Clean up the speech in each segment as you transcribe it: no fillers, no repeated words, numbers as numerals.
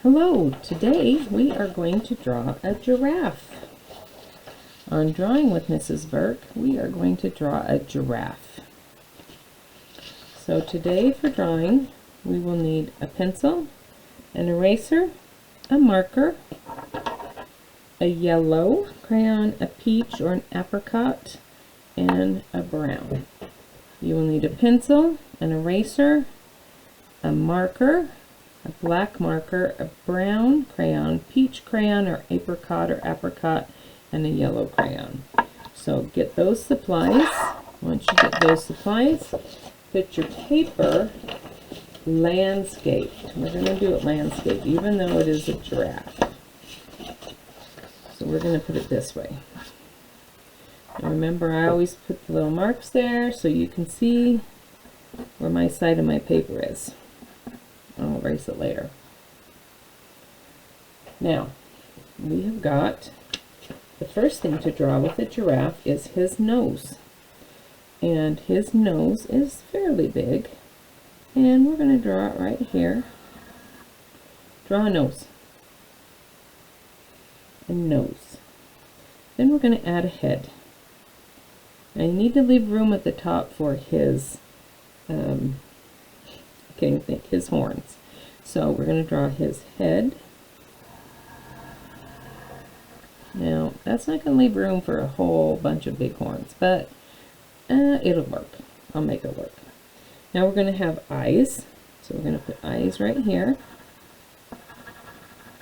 Hello, today we are going to draw a giraffe. On Drawing with Mrs. Burke, we are going to draw a giraffe. So today for drawing, we will need a pencil, an eraser, a marker, a yellow crayon, a peach or an apricot, and a brown. You will need a pencil, an eraser, a marker, a black marker, a brown crayon, peach crayon or apricot, and a yellow crayon. So get those supplies. Once you get those supplies, put your paper landscaped. We're going to do it landscape, even though it is a giraffe. So we're going to put it this way. Now remember, I always put the little marks there so you can see where my side of my paper is. I'll erase it later. Now, we have got, the first thing to draw with a giraffe is his nose. And his nose is fairly big. And we're going to draw it right here. Draw a nose. A nose. Then we're going to add a head. Now you need to leave room at the top for his his horns. So we're going to draw his head. Now that's not going to leave room for a whole bunch of big horns, but it'll work. I'll make it work. Now we're going to have eyes. So we're going to put eyes right here,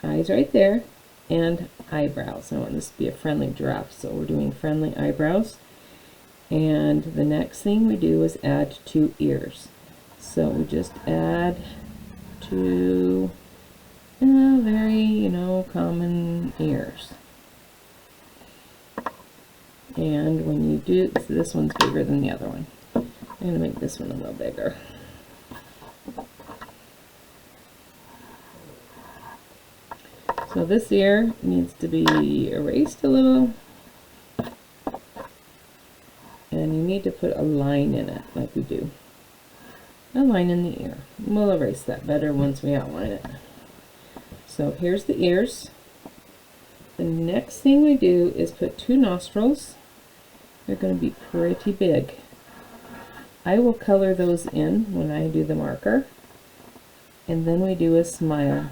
eyes right there, and eyebrows. I want this to be a friendly giraffe, so we're doing friendly eyebrows. And the next thing we do is add 2 ears. So we just add 2 very, common ears. And when you do, so this one's bigger than the other one. I'm going to make this one a little bigger. So this ear needs to be erased a little. And you need to put a line in it, like we do. A line in the ear. We'll erase that better once we outline it. So here's the ears. The next thing we do is put 2 nostrils. They're going to be pretty big. I will color those in when I do the marker. And then we do a smile.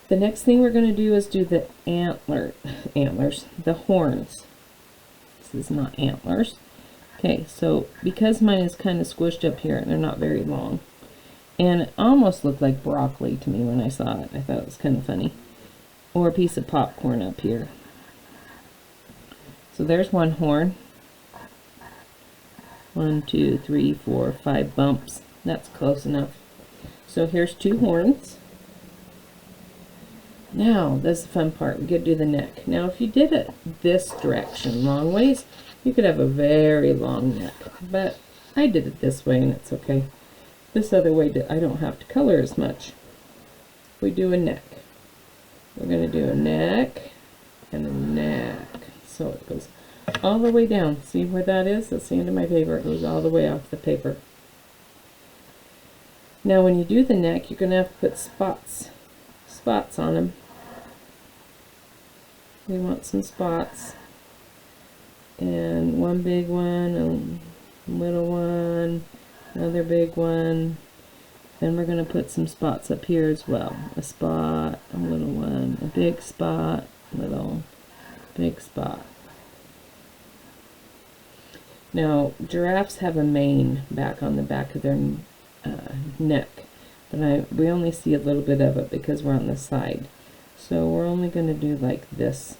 The next thing we're going to do is do the antlers, the horns. This is not antlers. Okay, so because mine is kind of squished up here and they're not very long, and it almost looked like broccoli to me when I saw it. I thought it was kind of funny. Or a piece of popcorn up here. So there's one horn. 1, 2, 3, 4, 5 bumps. That's close enough. So here's 2 horns. Now, that's the fun part. We get to do the neck. Now, if you did it this direction, long ways, you could have a very long neck. But I did it this way, and it's okay. This other way, I don't have to color as much. We do a neck. We're going to do a neck and a neck. So it goes all the way down. See where that is? That's the end of my paper. It goes all the way off the paper. Now, when you do the neck, you're going to have to put spots on them. We want some spots, and one big one, a little one, another big one. Then we're going to put some spots up here as well. A spot, a little one, a big spot, little, big spot. Now, giraffes have a mane back on the back of their neck, but we only see a little bit of it because we're on the side. So we're only going to do like this,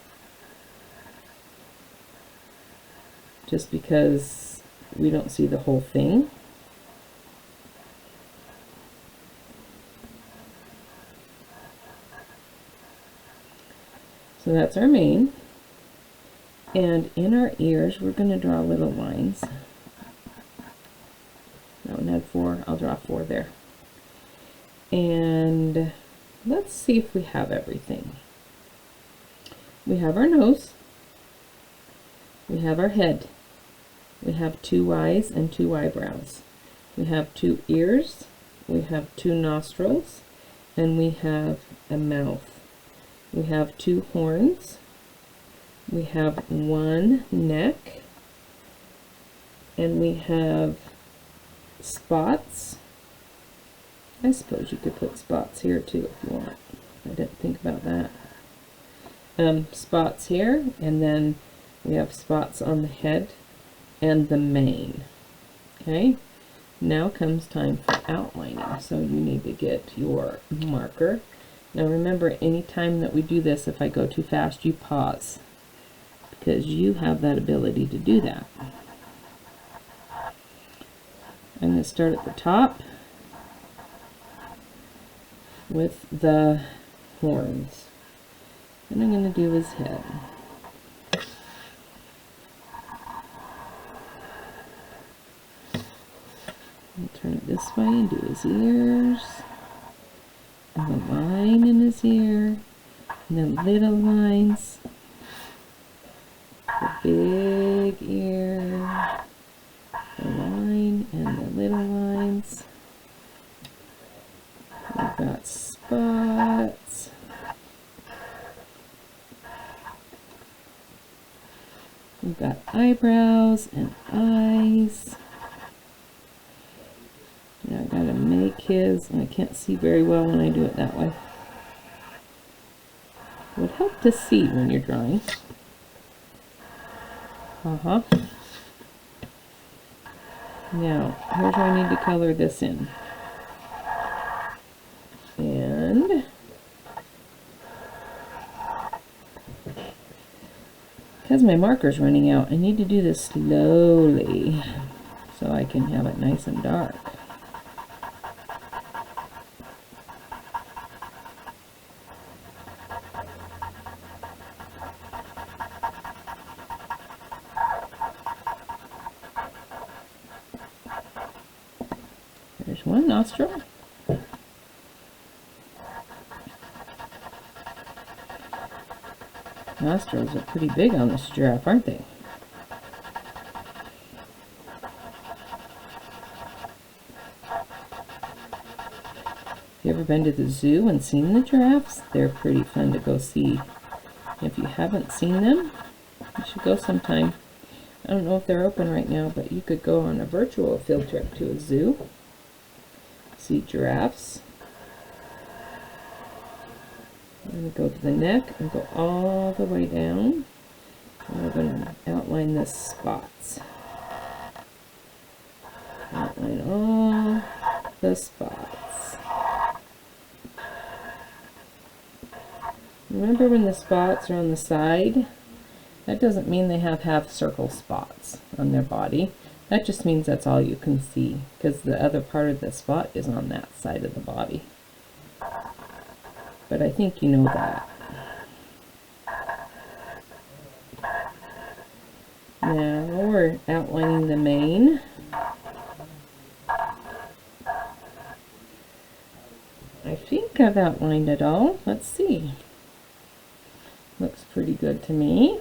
just because we don't see the whole thing. So that's our mane. And in our ears, we're going to draw little lines. That one had 4. I'll draw 4 there. And let's see if we have everything. We have our nose. We have our head. We have 2 eyes and 2 eyebrows. We have 2 ears, we have 2 nostrils, and we have a mouth. We have 2 horns, we have 1 neck, and we have spots. I suppose you could put spots here too if you want. I didn't think about that. Spots here, and then we have spots on the head and the mane. Okay, now comes time for outlining. So you need to get your marker. Now remember, anytime that we do this, if I go too fast, you pause, because you have that ability to do that. I'm going to start at the top with the horns, and I'm going to do his head. I'll turn it this way and do his ears, and the line in his ear, and the little lines, the big ear, the line, and the little lines. We've got spots. We've got eyebrows and eyes. Now I've got to make his, and I can't see very well when I do it that way. It would help to see when you're drawing. Now, here's where I need to color this in. And because my marker's running out, I need to do this slowly so I can have it nice and dark. There's one nostril. Nostrils are pretty big on this giraffe, aren't they? Have you ever been to the zoo and seen the giraffes? They're pretty fun to go see. If you haven't seen them, you should go sometime. I don't know if they're open right now, but you could go on a virtual field trip to a zoo, see giraffes. I'm going to go to the neck and go all the way down. And we're going to outline the spots. Outline all the spots. Remember, when the spots are on the side, that doesn't mean they have half circle spots on their body. That just means that's all you can see, because the other part of the spot is on that side of the body. But I think you know that. Now we're outlining the mane. I think I've outlined it all. Let's see. Looks pretty good to me.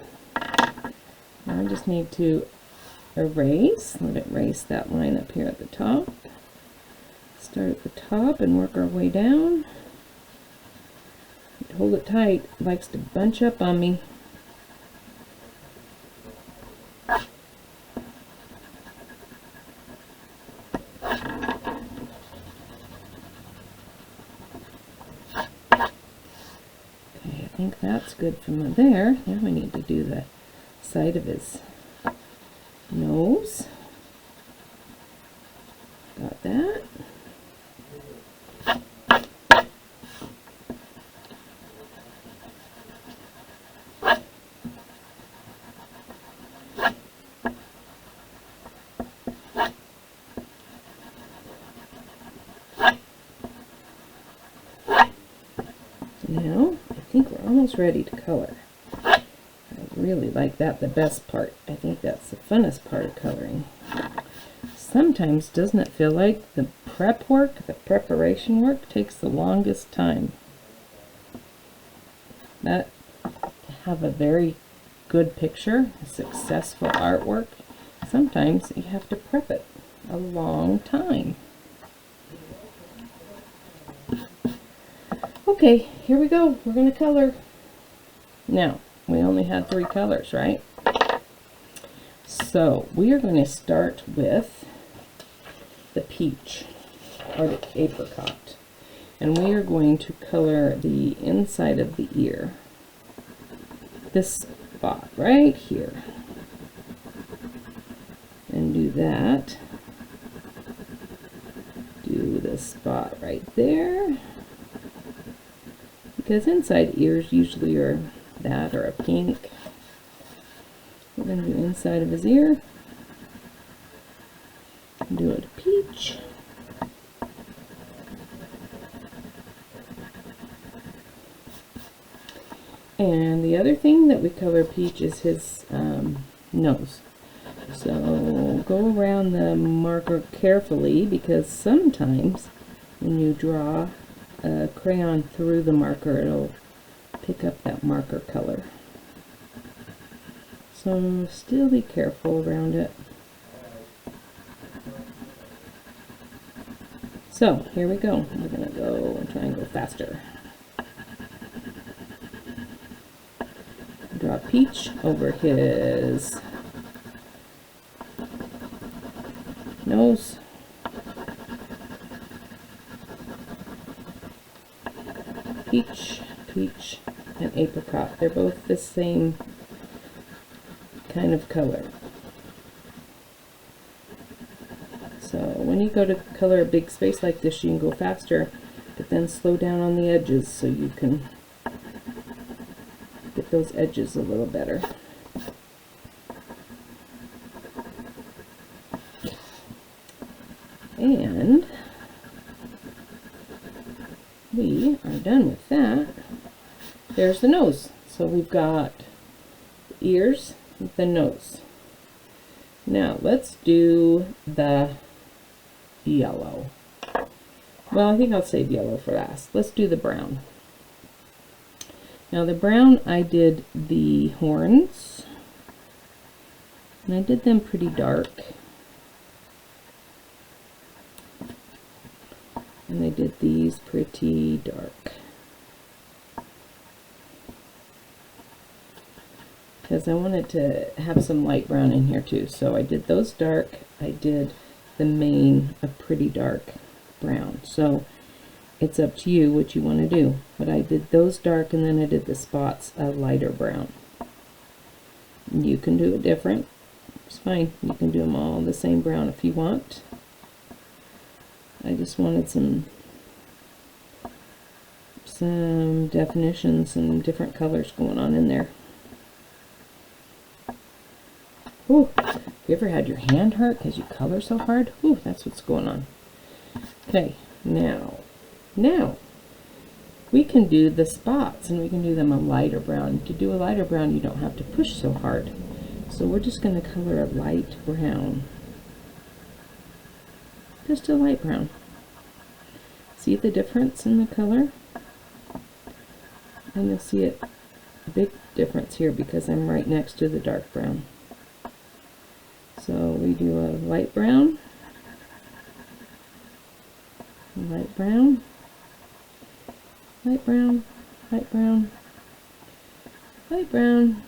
Now I just need to erase. Let it erase that line up here at the top. Start at the top and work our way down. Hold it tight. It likes to bunch up on me. Okay, I think that's good from there. Now we need to do the side of his nose. Got that. Now, I think we're almost ready to color. I really like that, the best part. I think that's the funnest part of coloring. Sometimes, doesn't it feel like the prep work, the preparation work, takes the longest time? That, to have a very good picture, a successful artwork, sometimes you have to prep it a long time. Okay, here we go. We're going to color. Now, we only had 3 colors, right? So, we are going to start with the peach, or the apricot. And we are going to color the inside of the ear. This spot right here. And do that. Do the spot right there. Because inside ears usually are that or a pink. We're going to do inside of his ear. Do it a peach. And the other thing that we color peach is his nose. So go around the marker carefully, because sometimes when you draw a crayon through the marker, it'll pick up that marker color. So still be careful around it. So here we go. We're going to go and try and go faster. Draw peach over his nose. Peach, peach, and apricot. They're both the same kind of color. So when you go to color a big space like this, you can go faster, but then slow down on the edges so you can get those edges a little better. And we are done with that. There's the nose. So we've got the ears, the nose. Now let's do the yellow. Well, I think I'll save yellow for last. Let's do the brown. Now the brown, I did the horns, and I did them pretty dark. And I did these pretty dark, because I wanted to have some light brown in here too. So I did those dark. I did the mane a pretty dark brown. So it's up to you what you want to do. But I did those dark, and then I did the spots a lighter brown. You can do it different. It's fine. You can do them all the same brown if you want. I just wanted some definition, some different colors going on in there. Ooh, have you ever had your hand hurt because you color so hard? Ooh, that's what's going on. Okay, now we can do the spots, and we can do them a lighter brown. To do a lighter brown, you don't have to push so hard. So we're just going to color a light brown. Just a light brown. See the difference in the color? And you'll see a big difference here because I'm right next to the dark brown. So we do a light brown, light brown, light brown, light brown, light brown,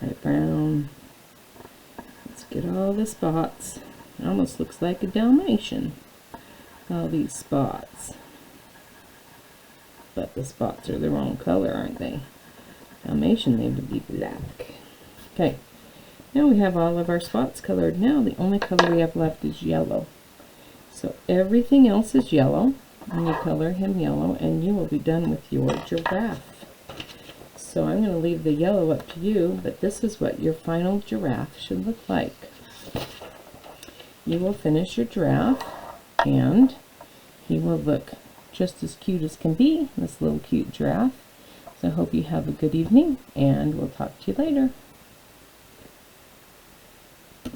light brown. Let's get all the spots. It almost looks like a Dalmatian. All these spots. But the spots are the wrong color, aren't they? Dalmatian, they would be black. Okay, now we have all of our spots colored. Now the only color we have left is yellow. So everything else is yellow, and you color him yellow, and you will be done with your giraffe. So I'm going to leave the yellow up to you, but this is what your final giraffe should look like. You will finish your giraffe, and he will look just as cute as can be, this little cute giraffe. So I hope you have a good evening, and we'll talk to you later.